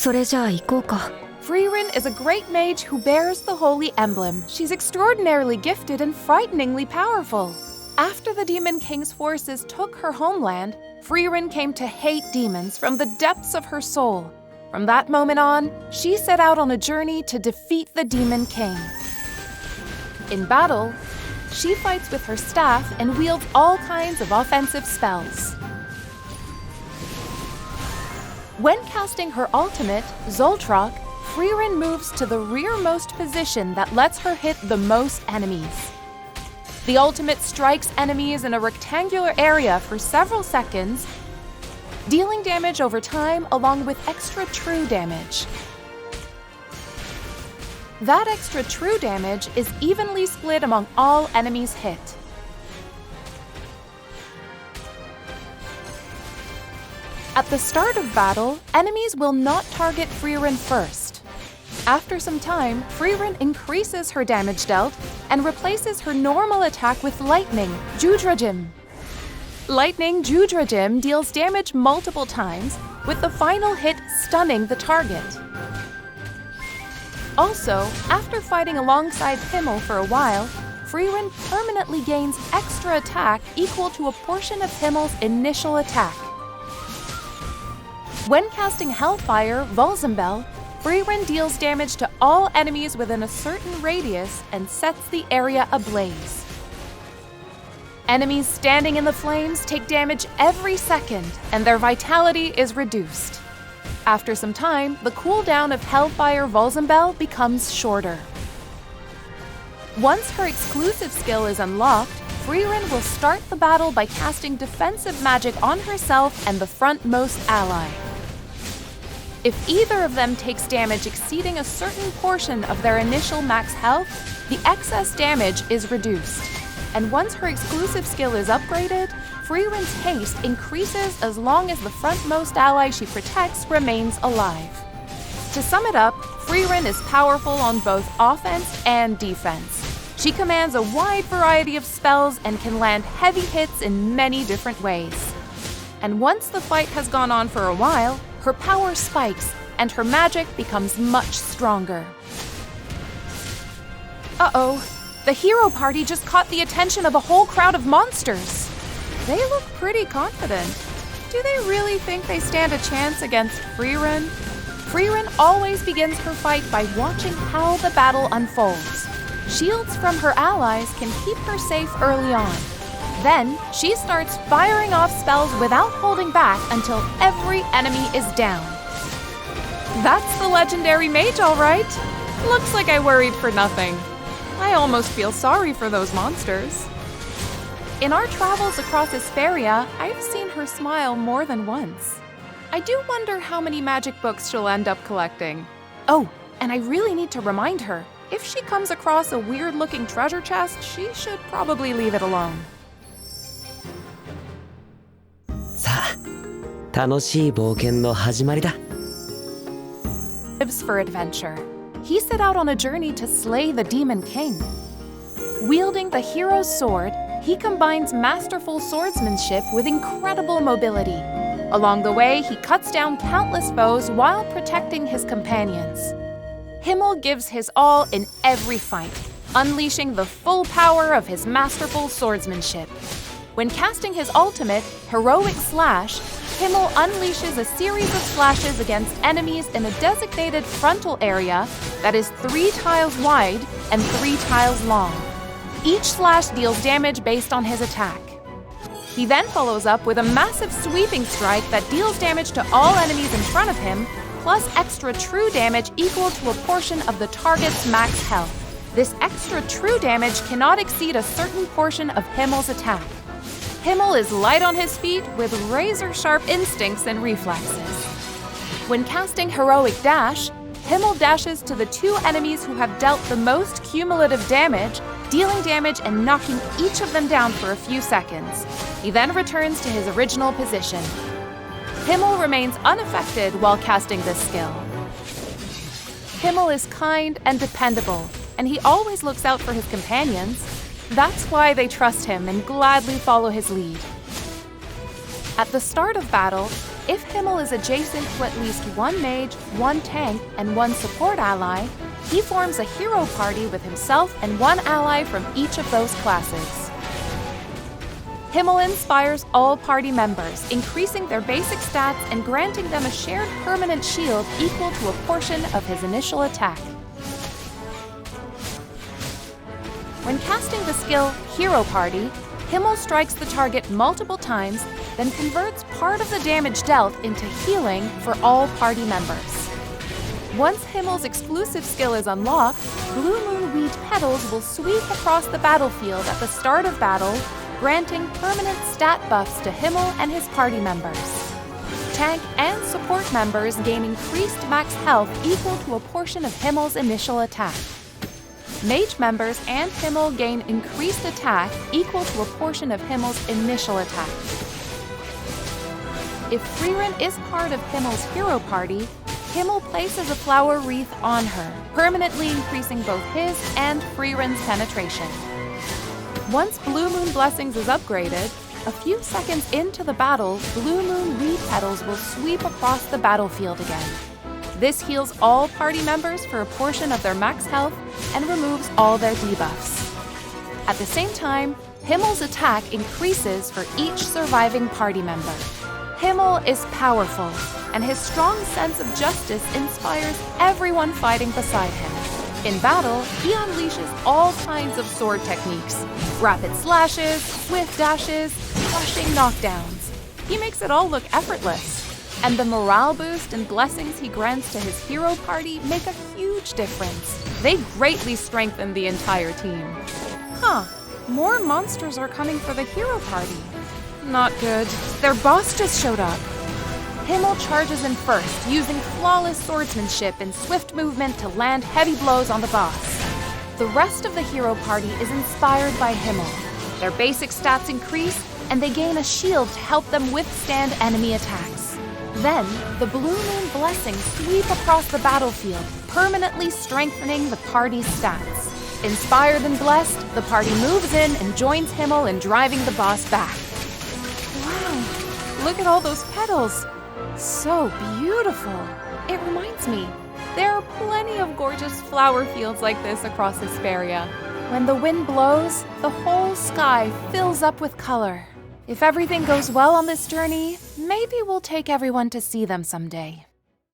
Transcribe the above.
それじゃあ行こうか。Frieren is a great mage who bears the holy emblem. She's extraordinarily gifted and frighteningly powerful. After the Demon King's forces took her homeland, Frieren came to hate demons from the depths of her soul. From that moment on, she set out on a journey to defeat the Demon King. In battle, she fights with her staff and wields all kinds of offensive spells. When casting her ultimate, Zoltrak, Frieren moves to the rearmost position that lets her hit the most enemies. The ultimate strikes enemies in a rectangular area for several seconds, dealing damage over time along with extra true damage. That extra true damage is evenly split among all enemies hit. At the start of battle, enemies will not target Frieren first. After some time, Frieren increases her damage dealt and replaces her normal attack with Lightning, Judrajim. Lightning Judrajim deals damage multiple times, with the final hit stunning the target. Also, after fighting alongside Himmel for a while, Frieren permanently gains extra attack equal to a portion of Himmel's initial attack. When casting Hellfire, Volzenbell, Frieren deals damage to all enemies within a certain radius and sets the area ablaze. Enemies standing in the flames take damage every second, and their vitality is reduced. After some time, the cooldown of Hellfire Volzenbell becomes shorter. Once her exclusive skill is unlocked, Frieren will start the battle by casting defensive magic on herself and the frontmost ally. If either of them takes damage exceeding a certain portion of their initial max health, the excess damage is reduced. And once her exclusive skill is upgraded, Frieren's haste increases as long as the frontmost ally she protects remains alive. To sum it up, Frieren is powerful on both offense and defense. She commands a wide variety of spells and can land heavy hits in many different ways. And once the fight has gone on for a while, her power spikes and her magic becomes much stronger. Uh-oh, the hero party just caught the attention of a whole crowd of monsters. They look pretty confident. Do they really think they stand a chance against Frieren? Frieren always begins her fight by watching how the battle unfolds. Shields from her allies can keep her safe early on. Then, she starts firing off spells without holding back until every enemy is down. That's the legendary mage, all right. Looks like I worried for nothing. I almost feel sorry for those monsters. In our travels across Hesperia, I've seen her smile more than once. I do wonder how many magic books she'll end up collecting. Oh, and I really need to remind her, if she comes across a weird-looking treasure chest, she should probably leave it alone. さあ、楽しい冒険の始まりだ。Lives for adventure. He set out on a journey to slay the Demon King. Wielding the hero's sword, he combines masterful swordsmanship with incredible mobility. Along the way, he cuts down countless foes while protecting his companions. Himmel gives his all in every fight, unleashing the full power of his masterful swordsmanship. When casting his ultimate, Heroic Slash, Himmel unleashes a series of slashes against enemies in a designated frontal area that is 3 tiles wide and 3 tiles long. Each slash deals damage based on his attack. He then follows up with a massive sweeping strike that deals damage to all enemies in front of him, plus extra true damage equal to a portion of the target's max health. This extra true damage cannot exceed a certain portion of Himmel's attack. Himmel is light on his feet with razor-sharp instincts and reflexes. When casting Heroic Dash, Himmel dashes to the 2 enemies who have dealt the most cumulative damage, dealing damage and knocking each of them down for a few seconds. He then returns to his original position. Himmel remains unaffected while casting this skill. Himmel is kind and dependable, and he always looks out for his companions. That's why they trust him and gladly follow his lead. At the start of battle, If Himmel is adjacent to at least one mage, one tank, and one support ally, he forms a hero party with himself and one ally from each of those classes. Himmel inspires all party members, increasing their basic stats and granting them a shared permanent shield equal to a portion of his initial attack. When casting the skill Hero Party, Himmel strikes the target multiple times, then converts part of the damage dealt into healing for all party members. Once Himmel's exclusive skill is unlocked, Blue Moon Weed petals will sweep across the battlefield at the start of battle, granting permanent stat buffs to Himmel and his party members. Tank and support members gain increased max health equal to a portion of Himmel's initial attack. Mage members and Himmel gain increased attack equal to a portion of Himmel's initial attack. If Frieren is part of Himmel's hero party, Himmel places a flower wreath on her, permanently increasing both his and Frieren's penetration. Once Blue Moon Blessings is upgraded, a few seconds into the battle, Blue Moon Weed petals will sweep across the battlefield again. This heals all party members for a portion of their max health and removes all their debuffs. At the same time, Himmel's attack increases for each surviving party member. Himmel is powerful, and his strong sense of justice inspires everyone fighting beside him. In battle, he unleashes all kinds of sword techniques: rapid slashes, swift dashes, crushing knockdowns. He makes it all look effortless. And the morale boost and blessings he grants to his hero party make a huge difference. They greatly strengthen the entire team. More monsters are coming for the hero party. Not good. Their boss just showed up. Himmel charges in first, using flawless swordsmanship and swift movement to land heavy blows on the boss. The rest of the hero party is inspired by Himmel. Their basic stats increase, and they gain a shield to help them withstand enemy attacks. Then, the Blue Moon Blessings sweep across the battlefield, permanently strengthening the party's stats. Inspired and blessed, the party moves in and joins Himmel in driving the boss back. Wow, look at all those petals! So beautiful! It reminds me, there are plenty of gorgeous flower fields like this across Hesperia. When the wind blows, the whole sky fills up with color. If everything goes well on this journey, maybe we'll take everyone to see them someday.